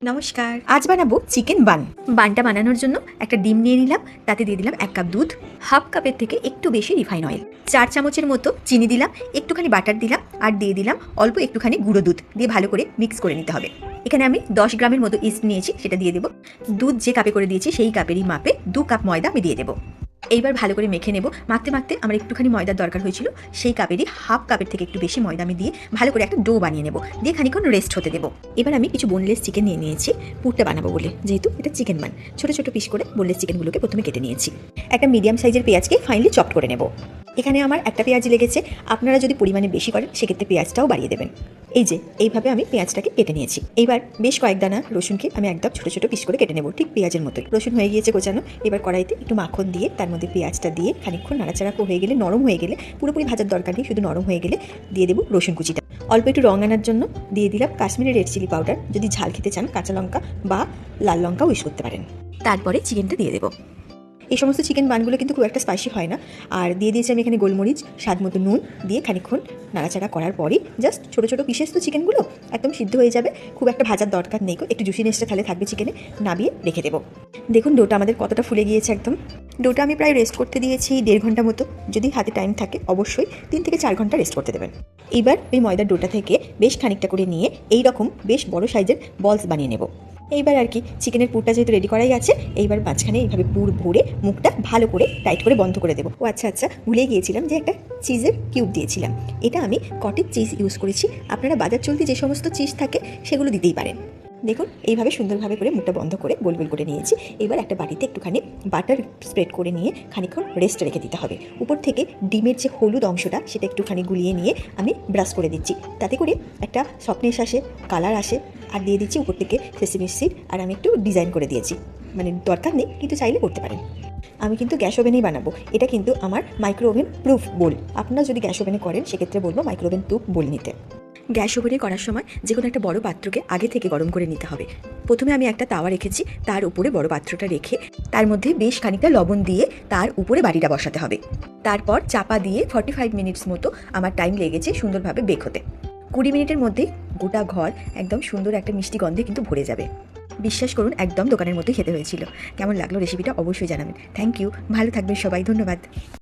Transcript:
নমস্কার, আজ বানাবো চিকেন বান। বানটা বানানোর জন্য একটা ডিম নিয়ে নিলাম, তাতে দিয়ে দিলাম 1 কাপ দুধ, হাফ কাপের থেকে একটু বেশি রিফাইন অয়েল, 4 চামচের মতো চিনি দিলাম, একটুখানি বাটার দিলাম আর দিয়ে দিলাম অল্প একটুখানি গুঁড়ো দুধ দিয়ে ভালো করে মিক্স করে নিতে হবে। এখানে আমি 10 গ্রামের মতো ইস্ট নিয়েছি, সেটা দিয়ে দেবো। দুধ যে কাপে করে দিয়েছি সেই কাপেরই মাপে 2 কাপ ময়দা আমি দিয়ে দেবো। এইবার ভালো করে মেখে নেব। মাখতে মাখতে আমার একটুখানি ময়দার দরকার হয়েছিল, সেই কাপেরই হাফ কাপের থেকে একটু বেশি ময়দা আমি দিয়ে ভালো করে একটা ডো বানিয়ে নেব, দিয়ে খানিকক্ষণ রেস্ট হতে দেবো। এবার আমি কিছু বোনলেস চিকেন নিয়ে নিয়েছি পুরটা বানাবো বলে, যেহেতু এটা চিকেন বান। ছোটো ছোটো পিস করে বোনলেস চিকেনগুলোকে প্রথমে কেটে নিয়েছি। একটা মিডিয়াম সাইজের পেঁয়াজকে ফাইনালি চপ করে নেব। এখানে আমার একটা পেঁয়াজ লেগেছে, আপনারা যদি পরিমাণে বেশি করেন সেক্ষেত্রে পেঁয়াজটাও বাড়িয়ে দেবেন। এই যে এইভাবে আমি পেঁয়াজটাকে কেটে নিয়েছি। এইবার বেশ কয়েক দানা রসুনকে আমি একদম ছোটো ছোটো পিস করে কেটে নেব, ঠিক পেঁয়াজের মতোই। রসুন হয়ে গিয়েছে কোচানো। এবার কড়াইতে একটু মাখন দিয়ে তার মধ্যে পেঁয়াজটা দিয়ে খানিকক্ষণ নাড়াচাড়া হয়ে গেলে, নরম হয়ে গেলে, পুরোপুরি ভাজার দরকার নেই, শুধু নরম হয়ে গেলে দিয়ে দেবো রসুন কুচিটা। অল্প একটু রং আনার জন্য দিয়ে দিলাম কাশ্মীরি রেড চিলি পাউডার। যদি ঝাল খেতে চান কাঁচা লঙ্কা বা লাল লঙ্কাও ইউজ করতে পারেন। তারপরে চিকেনটা দিয়ে দেবো। এই সমস্ত চিকেন বানগুলো কিন্তু খুব একটা স্পাইসি হয় না। আর দিয়ে দিয়েছি আমি এখানে গোলমরিচ, স্বাদ মতো নুন দিয়ে খানিকক্ষণ নাড়াচাড়া করার পরই জাস্ট ছোটো ছোটো পিসেস তো চিকেনগুলো একদম সিদ্ধ হয়ে যাবে, খুব একটা ভাজার দরকার নেই। একটু জুসিনেসটা তাহলে থাকবে চিকেনে, নামিয়ে রেখে দেবো। দেখুন ডোটা আমাদের কতটা ফুলে গিয়েছে একদম। ডোটা আমি প্রায় রেস্ট করতে দিয়েছি 1.5 ঘন্টা মতো। যদি হাতে টাইম থাকে অবশ্যই 3 থেকে 4 ঘন্টা রেস্ট করতে দেবেন। এইবার ওই ময়দার ডোটা থেকে বেশ খানিকটা করে নিয়ে এই রকম বেশ বড় সাইজের বলস বানিয়ে নেব। এইবার আর কি চিকেনের পুরটা যেহেতু রেডি করাই আছে, এইবার মাঝখানে এইভাবে পুর ভরে মুখটা ভালো করে টাইট করে বন্ধ করে দেবো। ও আচ্ছা, ভুলে গিয়েছিলাম যে একটা চিজের কিউব দিয়েছিলাম। এটা আমি কটেজ চিজ ইউজ করেছি, আপনারা বাজার চলতি যে সমস্ত চিজ থাকে সেগুলো দিতেই পারেন। দেখুন এইভাবে সুন্দরভাবে করে মুখটা বন্ধ করে গোল গোল করে নিয়েছি। এবার একটা বাটিতে একটুখানি বাটার স্প্রেড করে নিয়ে খানিকক্ষণ রেস্টে রেখে দিতে হবে। উপর থেকে ডিমের যে হলুদ অংশটা সেটা একটুখানি গুলিয়ে নিয়ে আমি ব্রাশ করে দিচ্ছি, তাতে করে একটা সফটনেস আসে, কালার আসে। আর দিয়ে দিচ্ছি উপর থেকে সেসমি সিড, আর আমি একটু ডিজাইন করে দিয়েছি, মানে দরকার নেই কিন্তু চাইলে করতে পারেন। আমি কিন্তু গ্যাস ওভেনেই বানাবো। এটা কিন্তু আমার মাইক্রো ওভেন প্রুফ বোল। আপনারা যদি গ্যাস ওভেনে করেন সেক্ষেত্রে বলবো মাইক্রো ওভেন প্রুফ বোল নিতে। গ্যাস ওভেনে করার সময় যে কোনো একটা বড় পাত্রকে আগে থেকে গরম করে নিতে হবে। প্রথমে আমি একটা তাওয়া রেখেছি, তার উপরে বড় পাত্রটা রেখে তার মধ্যে বেশ খানিকটা লবণ দিয়ে তার উপরে বাটিটা বসাতে হবে। তারপর চাপা দিয়ে 45 মিনিটস মতো আমার টাইম লেগেছে সুন্দরভাবে বেক হতে। 20 মিনিটের মধ্যেই গোটা ঘর একদম সুন্দর একটা মিষ্টি গন্ধে কিন্তু ভরে যাবে। বিশ্বাস করুন একদম দোকানের মতোই খেতে হয়েছিল। কেমন লাগলো রেসিপিটা অবশ্যই জানাবেন। থ্যাংক ইউ, ভালো থাকবেন সবাই, ধন্যবাদ।